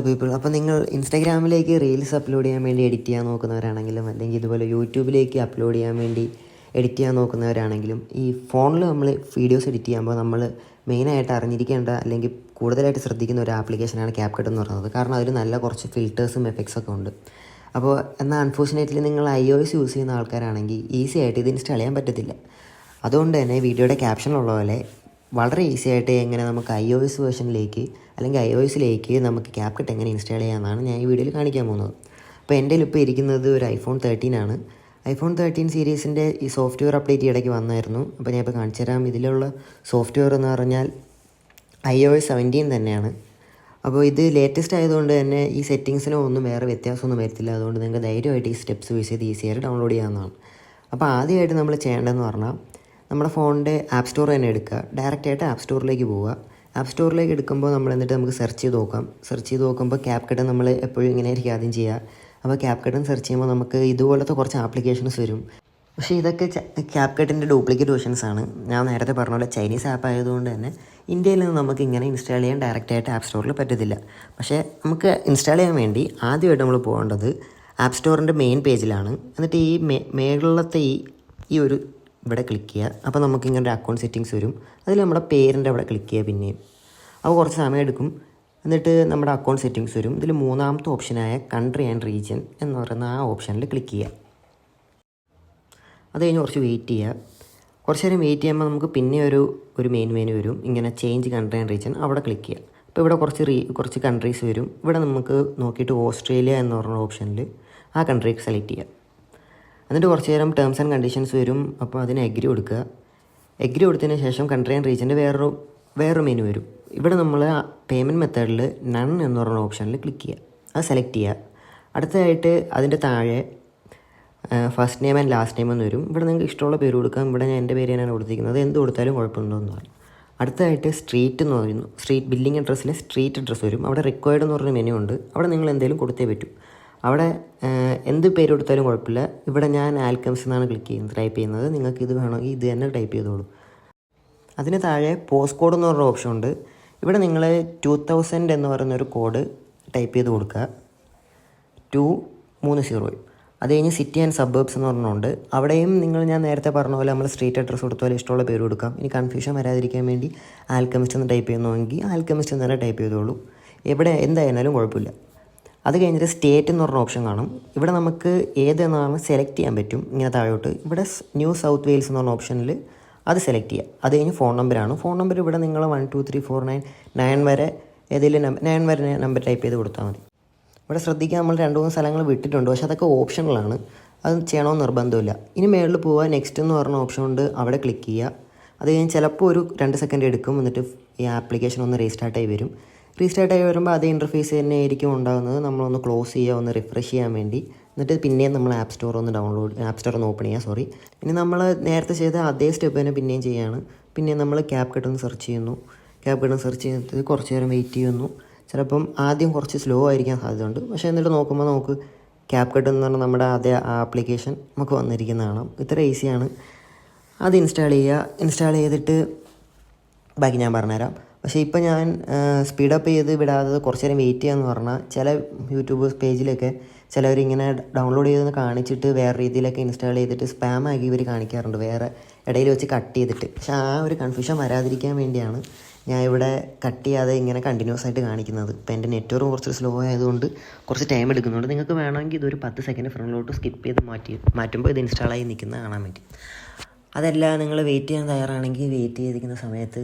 People. അപ്പോൾ നിങ്ങൾ ഇൻസ്റ്റാഗ്രാമിലേക്ക് reels upload ചെയ്യാൻ വേണ്ടി എഡിറ്റ് ചെയ്യാൻ നോക്കുന്നവരാണെങ്കിലും അല്ലെങ്കിൽ ഇതുപോലെ യൂട്യൂബിലേക്ക് അപ്ലോഡ് ചെയ്യാൻ വേണ്ടി എഡിറ്റ് ചെയ്യാൻ നോക്കുന്നവരാണെങ്കിലും ഈ ഫോണിൽ നമ്മൾ വീഡിയോസ് എഡിറ്റ് ചെയ്യുമ്പോൾ നമ്മൾ മെയിനായിട്ട് അറിഞ്ഞിരിക്കേണ്ട അല്ലെങ്കിൽ കൂടുതലായിട്ട് ശ്രദ്ധിക്കുന്ന ഒരു ആപ്ലിക്കേഷനാണ് ക്യാപ്കട്ട് എന്ന് പറയുന്നത്. കാരണം അതിൽ നല്ല കുറച്ച് ഫിൽറ്റേഴ്സും എഫക്ട്സൊക്കെ ഉണ്ട്. അപ്പോൾ എന്നാൽ അൺഫോർച്ചുനേറ്റ്ലി നിങ്ങൾ iOS യൂസ് ചെയ്യുന്ന ആൾക്കാരാണെങ്കിൽ ഈസി ആയിട്ട് ഇത് ഇൻസ്റ്റാൾ ചെയ്യാൻ പറ്റത്തില്ല. അതുകൊണ്ട് തന്നെ വീഡിയോയുടെ ക്യാപ്ഷനുള്ള പോലെ വളരെ ഈസി ആയിട്ട് എങ്ങനെ നമുക്ക് iOS വേർഷനിലേക്ക് അല്ലെങ്കിൽ iOSലേക്ക് നമുക്ക് ക്യാപ്കട്ട് എങ്ങനെ ഇൻസ്റ്റാൾ ചെയ്യാമെന്നാണ് ഞാൻ ഈ വീഡിയോയിൽ കാണിക്കാൻ പോകുന്നത്. അപ്പോൾ എൻ്റെ ഇപ്പോൾ ഇരിക്കുന്നത് ഒരു iPhone 13 ആണ്. iPhone 13 സീരീസിൻ്റെ ഈ സോഫ്റ്റ്വെയർ അപ്ഡേറ്റ് ഇടയ്ക്ക് വന്നായിരുന്നു. അപ്പോൾ ഞാൻ ഇപ്പോൾ കാണിച്ചു തരാം. ഇതിലുള്ള സോഫ്റ്റ്വെയർ എന്ന് പറഞ്ഞാൽ iOS 17 തന്നെയാണ്. അപ്പോൾ ഇത് ലേറ്റസ്റ്റ് ആയതുകൊണ്ട് തന്നെ ഈ സെറ്റിങ്സിനോ ഒന്നും വേറെ വ്യത്യാസമൊന്നും വരത്തില്ല. അതുകൊണ്ട് നിങ്ങൾക്ക് ധൈര്യമായിട്ട് ഈ സ്റ്റെപ്സ് യൂസ് ചെയ്ത് ഈസിയായിട്ട് ഡൗൺലോഡ് ചെയ്യാവുന്നതാണ്. അപ്പോൾ ആദ്യമായിട്ട് നമ്മൾ ചെയ്യേണ്ടതെന്ന് പറഞ്ഞാൽ നമ്മുടെ ഫോണിൻ്റെ ആപ്പ് സ്റ്റോർ തന്നെ എടുക്കുക. ഡയറക്റ്റായിട്ട് ആപ്പ് സ്റ്റോറിലേക്ക് പോവുക. ആപ്പ് സ്റ്റോറിലേക്ക് എടുക്കുമ്പോൾ എന്നിട്ട് നമുക്ക് സെർച്ച് ചെയ്ത് നോക്കാം. സെർച്ച് ചെയ്ത് നോക്കുമ്പോൾ ക്യാപ്കട്ട് നമ്മൾ എപ്പോഴും ഇങ്ങനെ ആയിരിക്കും ആദ്യം ചെയ്യുക. അപ്പോൾ ക്യാപ്കട്ട് സെർച്ച് ചെയ്യുമ്പോൾ നമുക്ക് ഇതുപോലത്തെ കുറച്ച് ആപ്ലിക്കേഷൻസ് വരും. പക്ഷേ ഇതൊക്കെ ക്യാപ്കട്ടിൻ്റെ ഡ്യൂപ്ലിക്കേറ്റ് വേർഷൻസ് ആണ്. ഞാൻ നേരത്തെ പറഞ്ഞ പോലെ ചൈനീസ് ആപ്പ് ആയതുകൊണ്ട് തന്നെ ഇന്ത്യയിൽ നിന്ന് നമുക്ക് ഇങ്ങനെ ഇൻസ്റ്റാൾ ചെയ്യാൻ ഡയറക്റ്റായിട്ട് ആപ്പ് സ്റ്റോറിൽ പറ്റത്തില്ല. പക്ഷേ നമുക്ക് ഇൻസ്റ്റാൾ ചെയ്യാൻ വേണ്ടി ആദ്യമായിട്ട് നമ്മൾ പോകേണ്ടത് ആപ്പ് സ്റ്റോറിൻ്റെ മെയിൻ പേജിലാണ്. എന്നിട്ട് ഈ മേളിലത്തെ ഈ ഒരു ഇവിടെ ക്ലിക്ക് ചെയ്യുക. അപ്പോൾ നമുക്കിങ്ങനെ ഒരു അക്കൗണ്ട് സെറ്റിങ്സ് വരും. അതിൽ നമ്മുടെ പേരിൻ്റെ അവിടെ ക്ലിക്ക് ചെയ്യുക. പിന്നെയും അപ്പോൾ കുറച്ച് സമയം എടുക്കും. എന്നിട്ട് നമ്മുടെ അക്കൗണ്ട് സെറ്റിങ്സ് വരും. ഇതിൽ മൂന്നാമത്തെ ഓപ്ഷനായ കൺട്രി ആൻഡ് റീജിയൻ എന്ന് പറയുന്ന ആ ഓപ്ഷനിൽ ക്ലിക്ക് ചെയ്യുക. അത് കഴിഞ്ഞ് കുറച്ച് വെയിറ്റ് ചെയ്യുക. കുറച്ച് നേരം വെയിറ്റ് ചെയ്യുമ്പോൾ നമുക്ക് പിന്നെ ഒരു മെയിൻ മെനു വരും. ഇങ്ങനെ ചേഞ്ച് കൺട്രി ആൻഡ് റീജിയൻ അവിടെ ക്ലിക്ക് ചെയ്യുക. അപ്പോൾ ഇവിടെ കുറച്ച് കൺട്രീസ് വരും. ഇവിടെ നമുക്ക് നോക്കിയിട്ട് ഓസ്ട്രേലിയ എന്ന് പറഞ്ഞ ഓപ്ഷനിൽ ആ കൺട്രിക്ക് സെലക്ട് ചെയ്യുക. എന്നിട്ട് കുറച്ച് നേരം ടേംസ് ആൻഡ് കണ്ടീഷൻസ് വരും. അപ്പോൾ അതിന് എഗ്രി കൊടുക്കുക. എഗ്രി കൊടുത്തതിന് ശേഷം കൺട്രി ആൻഡ് റീജിയൻ്റെ വേറൊരു മെനു വരും. ഇവിടെ നമ്മൾ പേയ്മെൻറ്റ് മെത്തേഡിൽ നൺ എന്ന് പറഞ്ഞ ഓപ്ഷനിൽ ക്ലിക്ക് ചെയ്യുക. അത് സെലക്ട് ചെയ്യുക. അടുത്തതായിട്ട് അതിൻ്റെ താഴെ first name and last name എന്ന് വരും. ഇവിടെ നിങ്ങൾക്ക് ഇഷ്ടമുള്ള പേര് കൊടുക്കാം. ഇവിടെ ഞാൻ എൻ്റെ പേര് തന്നെയാണ് കൊടുത്തിരിക്കുന്നത്. എന്ത് കൊടുത്താലും കുഴപ്പമുണ്ടോ എന്ന് പറഞ്ഞു. അടുത്തതായിട്ട് സ്ട്രീറ്റ് എന്ന് പറയുന്നു. സ്ട്രീറ്റ് ബില്ലിംഗ് അഡ്രസ്സിലെ സ്ട്രീറ്റ് അഡ്രസ്സ് വരും. അവിടെ റിക്വയർഡ് എന്ന് പറഞ്ഞ മെനു ഉണ്ട്. അവിടെ നിങ്ങൾ എന്തെങ്കിലും കൊടുത്തേ പറ്റൂ. അവിടെ എന്ത് പേര് കൊടുത്താലും കുഴപ്പമില്ല. ഇവിടെ ഞാൻ ആൽക്കെമിസ്റ്റ് എന്നാണ് ടൈപ്പ് ചെയ്യുന്നത്. നിങ്ങൾക്ക് ഇത് വേണമെങ്കിൽ ഇത് തന്നെ ടൈപ്പ് ചെയ്തോളൂ. അതിന് താഴെ പോസ്റ്റ് കോഡ് എന്ന് പറഞ്ഞ ഓപ്ഷൻ ഉണ്ട്. ഇവിടെ നിങ്ങൾ 2000 എന്ന് പറയുന്നൊരു കോഡ് ടൈപ്പ് ചെയ്ത് കൊടുക്കുക. 230. അത് കഴിഞ്ഞ് സിറ്റി ആൻഡ് സബേബ്സ് എന്ന് പറഞ്ഞുകൊണ്ട് അവിടെയും ഞാൻ നേരത്തെ പറഞ്ഞ പോലെ നമ്മൾ സ്ട്രീറ്റ് അഡ്രസ്സ് കൊടുത്താൽ ഇഷ്ടമുള്ള പേര് കൊടുക്കാം. ഇനി കൺഫ്യൂഷൻ വരാതിരിക്കാൻ വേണ്ടി ആൽക്കെമിസ്റ്റ് എന്ന് ടൈപ്പ് ചെയ്യുന്നുവെങ്കിൽ ആൽക്കെമിസ്റ്റ് എന്ന് തന്നെ ടൈപ്പ് ചെയ്തോളൂ. എവിടെ എന്തായാലും കുഴപ്പമില്ല. അത് കഴിഞ്ഞിട്ട് സ്റ്റേറ്റ് എന്ന് പറഞ്ഞ ഓപ്ഷൻ കാണും. ഇവിടെ നമുക്ക് ഏതെന്നാണ് സെലക്ട് ചെയ്യാൻ പറ്റും. ഇങ്ങനെ താഴോട്ട് ഇവിടെ ന്യൂ സൗത്ത് വെയിൽസ് എന്ന് പറഞ്ഞ ഓപ്ഷനിൽ അത് സെലക്ട് ചെയ്യുക. അത് കഴിഞ്ഞ് ഫോൺ നമ്പറാണ്. ഫോൺ നമ്പർ ഇവിടെ നിങ്ങൾ 12349 വരെ ഏതെങ്കിലും 9 വരെ നമ്പർ ടൈപ്പ് ചെയ്ത് കൊടുത്താൽ മതി. ഇവിടെ ശ്രദ്ധിക്കുക, നമ്മൾ 2-3 സ്ഥലങ്ങൾ വിട്ടിട്ടുണ്ട്. പക്ഷേ അതൊക്കെ ഓപ്ഷണലാണ്. അത് ചെയ്യണമെന്ന് നിർബന്ധമില്ല. ഇനി മേളിൽ പോവുക. നെക്സ്റ്റ് എന്ന് പറഞ്ഞ ഓപ്ഷൻ ഉണ്ട്. അവിടെ ക്ലിക്ക് ചെയ്യുക. അത് കഴിഞ്ഞ് ചിലപ്പോൾ ഒരു 2 സെക്കൻഡ് എടുക്കും. എന്നിട്ട് ഈ ആപ്ലിക്കേഷൻ ഒന്ന് റീസ്റ്റാർട്ടായി വരും. റീസ്റ്റാർട്ടായി വരുമ്പോൾ അതേ ഇൻ്റർഫേസ് തന്നെ ആയിരിക്കും ഉണ്ടാകുന്നത്. നമ്മളൊന്ന് ക്ലോസ് ചെയ്യുക, ഒന്ന് റിഫ്രഷ് ചെയ്യാൻ വേണ്ടി. എന്നിട്ട് പിന്നെയും നമ്മൾ ആപ്പ് സ്റ്റോർ ഒന്ന് ഓപ്പൺ ചെയ്യുക. ഇനി നമ്മൾ നേരത്തെ ചെയ്ത അതേ സ്റ്റെപ്പ് തന്നെ പിന്നെയും ചെയ്യുകയാണ്. പിന്നെ നമ്മൾ ക്യാപ്കട്ട് ഒന്ന് സെർച്ച് ചെയ്യുന്നു. ക്യാപ്കട്ട് സെർച്ച് ചെയ്തിട്ട് കുറച്ച് നേരം വെയിറ്റ് ചെയ്യുന്നു. ചിലപ്പം ആദ്യം കുറച്ച് സ്ലോ ആയിരിക്കാൻ സാധ്യതയുണ്ട്. പക്ഷേ എന്നിട്ട് നോക്കുമ്പോൾ നമുക്ക് ക്യാപ്കട്ട് എന്ന് പറഞ്ഞാൽ നമ്മുടെ അതേ ആപ്ലിക്കേഷൻ നമുക്ക് വന്നിരിക്കുന്നതാണ്. ഇത്ര ഈസിയാണ്. അത് ഇൻസ്റ്റാൾ ചെയ്യുക. ഇൻസ്റ്റാൾ ചെയ്തിട്ട് ബാക്കി ഞാൻ പറഞ്ഞുതരാം. പക്ഷേ ഇപ്പോൾ ഞാൻ സ്പീഡപ്പ് ചെയ്ത് വിടാതെ കുറച്ച് നേരം വെയിറ്റ് ചെയ്യാമെന്ന് പറഞ്ഞാൽ ചില യൂട്യൂബ് പേജിലൊക്കെ ചിലവരിങ്ങനെ ഡൗൺലോഡ് ചെയ്തെന്ന് കാണിച്ചിട്ട് വേറെ രീതിയിലൊക്കെ ഇൻസ്റ്റാൾ ചെയ്തിട്ട് സ്പാം ആക്കി ഇവർ കാണിക്കാറുണ്ട്, വേറെ ഇടയിൽ വെച്ച് കട്ട് ചെയ്തിട്ട്. പക്ഷേ ആ ഒരു കൺഫ്യൂഷൻ വരാതിരിക്കാൻ വേണ്ടിയാണ് ഞാൻ ഇവിടെ കട്ട് ചെയ്യാതെ ഇങ്ങനെ കണ്ടിന്യൂസ് ആയിട്ട് കാണിക്കുന്നത്. ഇപ്പോൾ എൻ്റെ നെറ്റ്വർക്ക് കുറച്ച് സ്ലോ ആയതുകൊണ്ട് കുറച്ച് ടൈം എടുക്കുന്നുണ്ട്. നിങ്ങൾക്ക് വേണമെങ്കിൽ ഇതൊരു 10 സെക്കൻഡ് ഫ്രണ്ടിലോട്ട് സ്കിപ്പ് ചെയ്ത് മാറ്റുമ്പോൾ ഇത് ഇൻസ്റ്റാളായി നിൽക്കുന്നത് കാണാൻ പറ്റും. അതല്ല നിങ്ങൾ വെയിറ്റ് ചെയ്യാൻ തയ്യാറാണെങ്കിൽ വെയിറ്റ് ചെയ്തിരിക്കുന്ന സമയത്ത്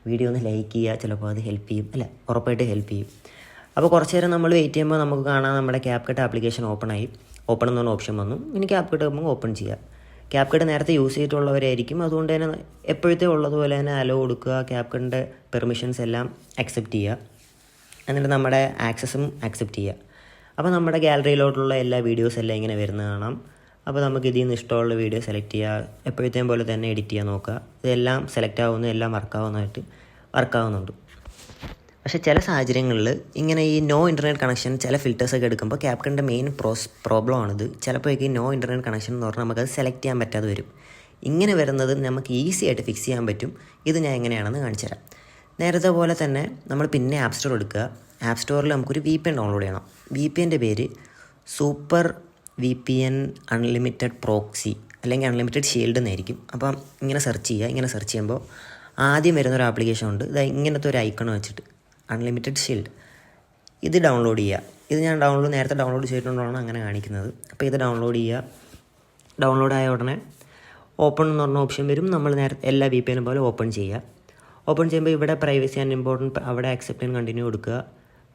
വീഡിയോ ഒന്ന് ലൈക്ക് ചെയ്യുക. ചിലപ്പോൾ അത് ഹെൽപ്പ് ചെയ്യും. ഉറപ്പായിട്ട് ഹെൽപ്പ് ചെയ്യും. അപ്പോൾ കുറച്ച് നേരം നമ്മൾ വെയിറ്റ് ചെയ്യുമ്പോൾ നമുക്ക് കാണാം നമ്മുടെ ക്യാപ്കട്ട് ആപ്ലിക്കേഷൻ ഓപ്പൺ എന്ന് പറഞ്ഞ ഓപ്ഷൻ വന്നു. ഇനി ക്യാപ്കട്ട് നമുക്ക് ഓപ്പൺ ചെയ്യുക. ക്യാപ്കട്ട് നേരത്തെ യൂസ് ചെയ്തിട്ടുള്ളവരായിരിക്കും. അതുകൊണ്ട് തന്നെ എപ്പോഴത്തെ ഉള്ളതുപോലെ തന്നെ അലോ കൊടുക്കുക. ക്യാപ്കട്ടിൻ്റെ പെർമിഷൻസ് എല്ലാം അക്സെപ്റ്റ് ചെയ്യുക. എന്നിട്ട് നമ്മുടെ ആക്സസും അക്സെപ്റ്റ് ചെയ്യുക. അപ്പോൾ നമ്മുടെ ഗാലറിയിലോട്ടുള്ള എല്ലാ വീഡിയോസ് എല്ലാം ഇങ്ങനെ വരുന്നത് കാണാം. അപ്പോൾ നമുക്ക് ഇതിൽ നിന്ന് ഇഷ്ടമുള്ള വീഡിയോ സെലക്ട് ചെയ്യുക. എപ്പോഴത്തേയും പോലെ തന്നെ എഡിറ്റ് ചെയ്യാൻ നോക്കുക. ഇതെല്ലാം സെലക്ട് ആവുന്നു, എല്ലാം വർക്കാവുന്നുണ്ട്. പക്ഷേ ചില സാഹചര്യങ്ങളിൽ ഇങ്ങനെ ഈ നോ ഇൻ്റർനെറ്റ് കണക്ഷൻ ചില ഫിൽറ്റേഴ്സൊക്കെ എടുക്കുമ്പോൾ ക്യാപ്കട്ടിൻ്റെ മെയിൻ പ്രോബ്ലമാണിത്. ചിലപ്പോഴേക്ക് നോ ഇൻ്റർനെറ്റ് കണക്ഷൻ എന്ന് പറഞ്ഞാൽ നമുക്കത് സെലക്ട് ചെയ്യാൻ പറ്റാതെ വരും. ഇങ്ങനെ വരുന്നത് നമുക്ക് ഈസി ആയിട്ട് ഫിക്സ് ചെയ്യാൻ പറ്റും. ഇത് ഞാൻ എങ്ങനെയാണെന്ന് കാണിച്ചു തരാം. നേരത്തെ പോലെ തന്നെ നമ്മൾ പിന്നെ ആപ്പ് സ്റ്റോർ എടുക്കുക. ആപ്പ് സ്റ്റോറിൽ നമുക്കൊരു VPN ഡൗൺലോഡ് ചെയ്യണം. VPNൻ്റെ പേര് സൂപ്പർ VPN അൺലിമിറ്റഡ് പ്രോക്സി അല്ലെങ്കിൽ അൺലിമിറ്റഡ് ഷീൽഡ് എന്നായിരിക്കും. അപ്പം ഇങ്ങനെ സെർച്ച് ചെയ്യുക. ഇങ്ങനെ സെർച്ച് ചെയ്യുമ്പോൾ ആദ്യം വരുന്നൊരു ആപ്ലിക്കേഷൻ ഉണ്ട്. ഇത് ഇങ്ങനത്തെ ഒരു ഐക്കൺ വെച്ചിട്ട് അൺലിമിറ്റഡ് ഷീൽഡ്, ഇത് ഡൗൺലോഡ് ചെയ്യുക. ഇത് ഞാൻ നേരത്തെ ഡൗൺലോഡ് ചെയ്തിട്ടുള്ളതാണ് അങ്ങനെ കാണിക്കുന്നത്. അപ്പോൾ ഇത് ഡൗൺലോഡ് ചെയ്യുക. ഡൗൺലോഡ് ആയ ഉടനെ ഓപ്പൺ എന്ന് പറഞ്ഞ ഓപ്ഷൻ വരും. നമ്മൾ നേരത്തെ എല്ലാ VPN പോലെ ഓപ്പൺ ചെയ്യുക. ഓപ്പൺ ചെയ്യുമ്പോൾ ഇവിടെ പ്രൈവസി ആൻഡ് ഇമ്പോർട്ടൻറ്റ് അവിടെ അക്സെപ്റ്റ് ആൻഡ് കണ്ടിന്യൂ കൊടുക്കുക.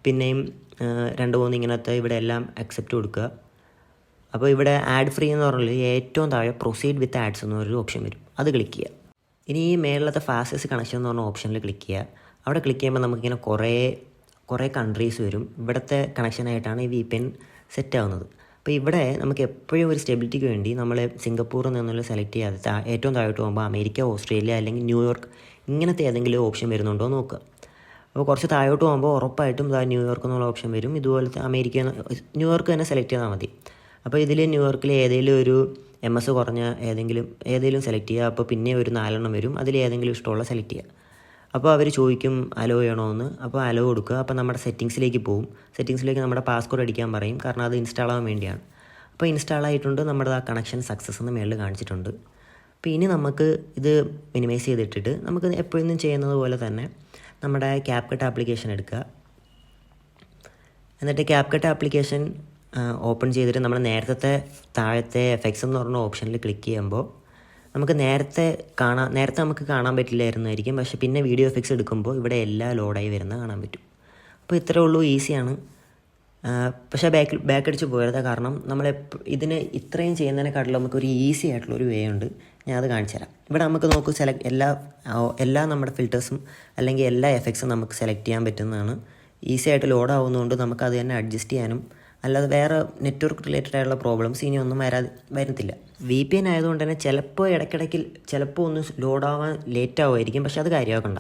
പിന്നെയും 2-3 ഇങ്ങനത്തെ ഇവിടെ എല്ലാം അക്സെപ്റ്റ് കൊടുക്കുക. അപ്പോൾ ഇവിടെ ആഡ് ഫ്രീ എന്ന് പറഞ്ഞാൽ ഏറ്റവും താഴെ പ്രൊസീഡ് വിത്ത് ആഡ്സ് എന്ന് പറഞ്ഞൊരു ഓപ്ഷൻ വരും. അത് ക്ലിക്ക് ചെയ്യുക. ഇനി ഈ മേളിലത്തെ ഫാസ്റ്റസ്റ്റ് കണക്ഷൻ എന്ന് പറഞ്ഞ ഓപ്ഷനിൽ ക്ലിക്ക് ചെയ്യുക. അവിടെ ക്ലിക്ക് ചെയ്യുമ്പോൾ നമുക്കിങ്ങനെ കുറേ കൺട്രീസ് വരും. ഇവിടുത്തെ കണക്ഷനായിട്ടാണ് ഈ VPN സെറ്റ് ആവുന്നത്. അപ്പോൾ ഇവിടെ നമുക്ക് എപ്പോഴും ഒരു സ്റ്റെബിലിറ്റിക്ക് വേണ്ടി നമ്മൾ സിംഗപ്പൂരിൽ നിന്നുള്ള സെലക്ട് ചെയ്യാതെ ഏറ്റവും താഴോട്ട് പോകുമ്പോൾ അമേരിക്ക, ഓസ്ട്രേലിയ അല്ലെങ്കിൽ ന്യൂയോർക്ക് ഇങ്ങനത്തെ ഏതെങ്കിലും ഓപ്ഷൻ വരുന്നുണ്ടോ എന്ന് നോക്കുക. അപ്പോൾ കുറച്ച് താഴോട്ട് പോകുമ്പോൾ ഉറപ്പായിട്ടും ന്യൂയോർക്ക് എന്നുള്ള ഓപ്ഷൻ വരും. ഇതുപോലത്തെ ന്യൂയോർക്ക് തന്നെ സെലക്ട് ചെയ്താൽ മതി. അപ്പോൾ ഇതിൽ ന്യൂയോർക്കിൽ ഏതെങ്കിലും ഒരു MS കുറഞ്ഞ ഏതെങ്കിലും സെലക്ട് ചെയ്യുക. അപ്പോൾ പിന്നെ ഒരു 4 വരും. അതിൽ ഏതെങ്കിലും ഇഷ്ടമുള്ള സെലക്ട് ചെയ്യുക. അപ്പോൾ അവർ ചോദിക്കും അലോ ചെയ്യണമെന്ന്. അപ്പോൾ അലോ കൊടുക്കുക. അപ്പോൾ നമ്മുടെ സെറ്റിങ്സിലേക്ക് പോകും. സെറ്റിങ്സിലേക്ക് നമ്മുടെ പാസ്വേഡ് അടിക്കാൻ പറയും, കാരണം അത് ഇൻസ്റ്റാൾ ആവാൻ വേണ്ടിയാണ്. അപ്പോൾ ഇൻസ്റ്റാൾ ആയിട്ടുണ്ട്. നമ്മുടെ ആ കണക്ഷൻ സക്സസ് എന്ന് മേളിൽ കാണിച്ചിട്ടുണ്ട്. അപ്പോൾ ഇനി നമുക്ക് ഇത് മിനിമൈസ് ചെയ്തിട്ടിട്ട് നമുക്ക് എപ്പോഴും ചെയ്യുന്നത് പോലെ തന്നെ നമ്മുടെ Capcut ആപ്ലിക്കേഷൻ എടുക്കുക. എന്നിട്ട് Capcut ആപ്ലിക്കേഷൻ ഓപ്പൺ ചെയ്തിട്ട് നമ്മൾ നേരത്തെ താഴത്തെ എഫക്ട്സ് എന്ന് പറഞ്ഞ ഓപ്ഷനിൽ ക്ലിക്ക് ചെയ്യുമ്പോൾ നമുക്ക് നേരത്തെ നമുക്ക് കാണാൻ പറ്റില്ലായിരുന്നായിരിക്കും. പക്ഷേ പിന്നെ വീഡിയോ എഫക്ട്സ് എടുക്കുമ്പോൾ ഇവിടെ എല്ലാം ലോഡായി വരുന്നത് കാണാൻ പറ്റും. അപ്പോൾ ഇത്രേ ഉള്ളൂ, ഈസിയാണ്. പക്ഷേ ബാക്ക് അടിച്ച് പോയത് കാരണം ഇതിന് ഇത്രയും ചെയ്യുന്നതിനെക്കാട്ടിലും നമുക്കൊരു ഈസി ആയിട്ടുള്ളൊരു വേ ഉണ്ട്. ഞാൻ അത് കാണിച്ചു തരാം. ഇവിടെ നമുക്ക് നോക്കൂ, എല്ലാ നമ്മുടെ ഫിൽറ്റേഴ്സും അല്ലെങ്കിൽ എല്ലാ എഫക്ട്സും നമുക്ക് സെലക്ട് ചെയ്യാൻ പറ്റുന്നതാണ്. ഈസി ആയിട്ട് ലോഡ് ആവുന്നതുകൊണ്ട് നമുക്ക് അത് തന്നെ അഡ്ജസ്റ്റ് ചെയ്യാനും, അല്ലാതെ വേറെ നെറ്റ്വർക്ക് റിലേറ്റഡ് ആയിട്ടുള്ള പ്രോബ്ലംസ് ഇനിയൊന്നും വരത്തില്ല. VPN ആയതുകൊണ്ട് തന്നെ ചിലപ്പോൾ ഒന്ന് ലോഡാവാൻ ലേറ്റ് ആവുമായിരിക്കും. പക്ഷേ അത് കാര്യമാക്കണ്ട.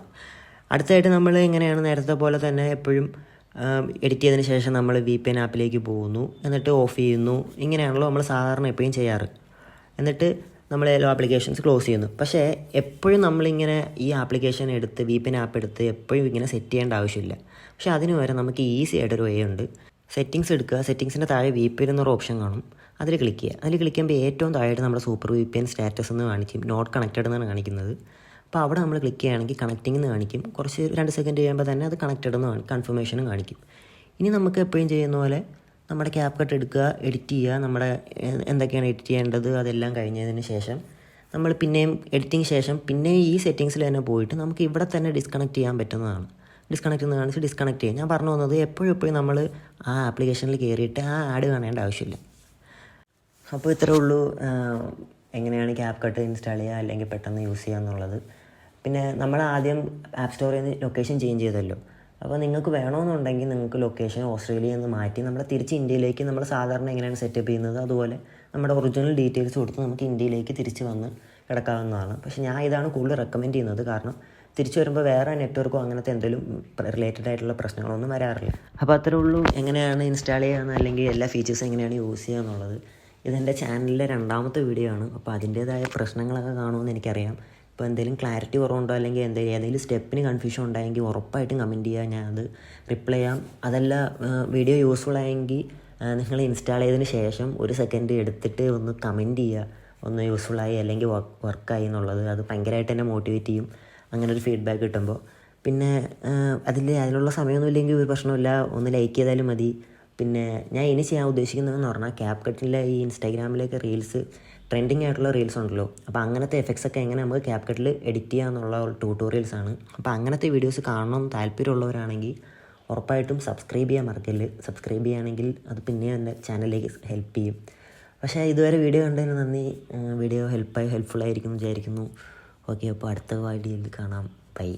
അടുത്തായിട്ട് നമ്മൾ എങ്ങനെയാണ് നേരത്തെ പോലെ തന്നെ എപ്പോഴും എഡിറ്റ് ചെയ്തതിന് ശേഷം നമ്മൾ VPN ആപ്പിലേക്ക് പോകുന്നു, എന്നിട്ട് ഓഫ് ചെയ്യുന്നു. ഇങ്ങനെയാണല്ലോ നമ്മൾ സാധാരണ എപ്പോഴും ചെയ്യാറ്. എന്നിട്ട് നമ്മൾ എല്ലാ ആപ്ലിക്കേഷൻസ് ക്ലോസ് ചെയ്യുന്നു. പക്ഷേ എപ്പോഴും നമ്മളിങ്ങനെ ഈ ആപ്ലിക്കേഷൻ എടുത്ത് VPN ആപ്പ് എടുത്ത് എപ്പോഴും ഇങ്ങനെ സെറ്റ് ചെയ്യേണ്ട ആവശ്യമില്ല. പക്ഷേ അതിന് വരെ നമുക്ക് ഈസി ആയിട്ടൊരു വേ ഉണ്ട്. സെറ്റിങ്സ് എടുക്കുക. സെറ്റിങ്സിൻ്റെ താഴെ VPN എന്നൊരു ഓപ്ഷൻ കാണും. അതിൽ ക്ലിക്ക് ചെയ്യുക. അതിൽ ക്ലിക്ക് ചെയ്യുമ്പോൾ ഏറ്റവും താഴെയായിട്ട് നമ്മുടെ സൂപ്പർ VPN സ്റ്റാറ്റസ് എന്ന് കാണിക്കും. നോട്ട് കണക്റ്റഡ് എന്നാണ് കാണിക്കുന്നത്. അപ്പോൾ അവിടെ നമ്മൾ ക്ലിക്ക് ചെയ്യുകയാണെങ്കിൽ കണക്റ്റിംഗ് എന്ന് കാണിക്കും. കുറച്ച് 2 സെക്കൻഡ് കഴിയുമ്പോൾ തന്നെ അത് കണക്റ്റഡ് എന്ന് കൺഫർമേഷനും കാണിക്കും. ഇനി നമുക്ക് എപ്പോഴും ചെയ്യുന്ന പോലെ നമ്മുടെ Capcut എടുക്കുക, എഡിറ്റ് ചെയ്യുക. നമ്മുടെ എന്തൊക്കെയാണ് എഡിറ്റ് ചെയ്യേണ്ടത് അതെല്ലാം കഴിഞ്ഞതിന് ശേഷം നമ്മൾ പിന്നെയും എഡിറ്റിംഗ് ശേഷം പിന്നെ ഈ സെറ്റിങ്സിൽ തന്നെ പോയിട്ട് നമുക്ക് ഇവിടെ തന്നെ ഡിസ്കണക്ട് ചെയ്യാൻ പറ്റുന്നതാണ്. ഡിസ്കണക്ട് എന്ന് കാണിച്ച് ഡിസ്കണക്ട് ചെയ്യാം. ഞാൻ പറഞ്ഞു വന്നത് എപ്പോഴും നമ്മൾ ആ ആപ്ലിക്കേഷനിൽ കയറിയിട്ട് ആ ആഡ് കാണേണ്ട ആവശ്യമില്ല. അപ്പോൾ ഇത്രേ ഉള്ളൂ എങ്ങനെയാണ് Capcut ഇൻസ്റ്റാൾ ചെയ്യുക അല്ലെങ്കിൽ പെട്ടെന്ന് യൂസ് ചെയ്യുക എന്നുള്ളത്. പിന്നെ നമ്മൾ ആദ്യം ആപ്പ് സ്റ്റോറിൽ നിന്ന് ലൊക്കേഷൻ ചേഞ്ച് ചെയ്തല്ലോ. അപ്പോൾ നിങ്ങൾക്ക് വേണമെന്നുണ്ടെങ്കിൽ നിങ്ങൾക്ക് ലൊക്കേഷൻ ഓസ്ട്രേലിയയിൽ നിന്ന് മാറ്റി നമ്മൾ തിരിച്ച് ഇന്ത്യയിലേക്ക് നമ്മൾ സാധാരണ എങ്ങനെയാണ് സെറ്റപ്പ് ചെയ്യുന്നത് അതുപോലെ നമ്മുടെ ഒറിജിനൽ ഡീറ്റെയിൽസ് കൊടുത്ത് നമുക്ക് ഇന്ത്യയിലേക്ക് തിരിച്ച് വന്ന് കിടക്കാവുന്നതാണ്. പക്ഷേ ഞാൻ ഇതാണ് കൂടുതൽ റെക്കമെൻഡ് ചെയ്യുന്നത്. കാരണം തിരിച്ചു വരുമ്പോൾ വേറെ നെറ്റ്വർക്കോ അങ്ങനത്തെ എന്തെങ്കിലും റിലേറ്റഡ് ആയിട്ടുള്ള പ്രശ്നങ്ങളൊന്നും വരാറില്ല. അപ്പോൾ അത്രേ ഉള്ളൂ എങ്ങനെയാണ് ഇൻസ്റ്റാൾ ചെയ്യുക അല്ലെങ്കിൽ എല്ലാ ഫീച്ചേഴ്സും എങ്ങനെയാണ് യൂസ് ചെയ്യുക എന്നുള്ളത്. ഇതെൻ്റെ ചാനലിലെ 2ാമത്തെ വീഡിയോ ആണ്. അപ്പോൾ അതിൻ്റേതായ പ്രശ്നങ്ങളൊക്കെ കാണുമെന്ന് എനിക്കറിയാം. ഇപ്പോൾ എന്തെങ്കിലും ക്ലാരിറ്റി കുറവുണ്ടോ അല്ലെങ്കിൽ ഏതെങ്കിലും സ്റ്റെപ്പിന് കൺഫ്യൂഷൻ ഉണ്ടായെങ്കിൽ ഉറപ്പായിട്ടും കമൻറ്റ് ചെയ്യുക. ഞാനത് റിപ്ലൈ ചെയ്യാം. അതല്ല വീഡിയോ യൂസ്ഫുൾ ആയെങ്കിൽ നിങ്ങൾ ഇൻസ്റ്റാൾ ചെയ്തതിന് ശേഷം 1 സെക്കൻഡ് എടുത്തിട്ട് ഒന്ന് കമൻറ്റ് ചെയ്യുക, ഒന്ന് യൂസ്ഫുള്ളായി അല്ലെങ്കിൽ വർക്കായി എന്നുള്ളത്. അത് ഭയങ്കരമായിട്ട് എന്നെ മോട്ടിവേറ്റ് ചെയ്യും അങ്ങനെ ഒരു ഫീഡ്ബാക്ക് കിട്ടുമ്പോൾ. പിന്നെ അതിനുള്ള സമയമൊന്നുമില്ലെങ്കിൽ ഒരു പ്രശ്നമില്ല, ഒന്ന് ലൈക്ക് ചെയ്താലും മതി. പിന്നെ ഞാൻ ഇനി ചെയ്യാൻ ഉദ്ദേശിക്കുന്നതെന്ന് പറഞ്ഞാൽ Capcutലെ ഈ ഇൻസ്റ്റാഗ്രാമിലേക്ക് റീൽസ് ട്രെൻഡിങ് ആയിട്ടുള്ള റീൽസ് ഉണ്ടല്ലോ. അപ്പോൾ അങ്ങനത്തെ എഫക്ട്സ് ഒക്കെ എങ്ങനെ നമുക്ക് Capcutൽ എഡിറ്റ് ചെയ്യാമെന്നുള്ള ട്യൂട്ടോറിയൽസാണ്. അപ്പോൾ അങ്ങനത്തെ വീഡിയോസ് കാണണമെന്ന് താല്പര്യമുള്ളവരാണെങ്കിൽ ഉറപ്പായിട്ടും സബ്സ്ക്രൈബ് ചെയ്യാൻ മറക്കല്ല്. സബ്സ്ക്രൈബ് ചെയ്യുകയാണെങ്കിൽ അത് പിന്നെ എൻ്റെ ചാനലിലേക്ക് ഹെൽപ്പ് ചെയ്യും. പക്ഷേ ഇതുവരെ വീഡിയോ കണ്ടതിന് നന്ദി. വീഡിയോ ഹെൽപ്ഫുള്ളായിരിക്കും വിചാരിക്കുന്നു. ഓക്കെ, അപ്പോൾ അടുത്ത വീഡിയോയിൽ കാണാം. ബൈ.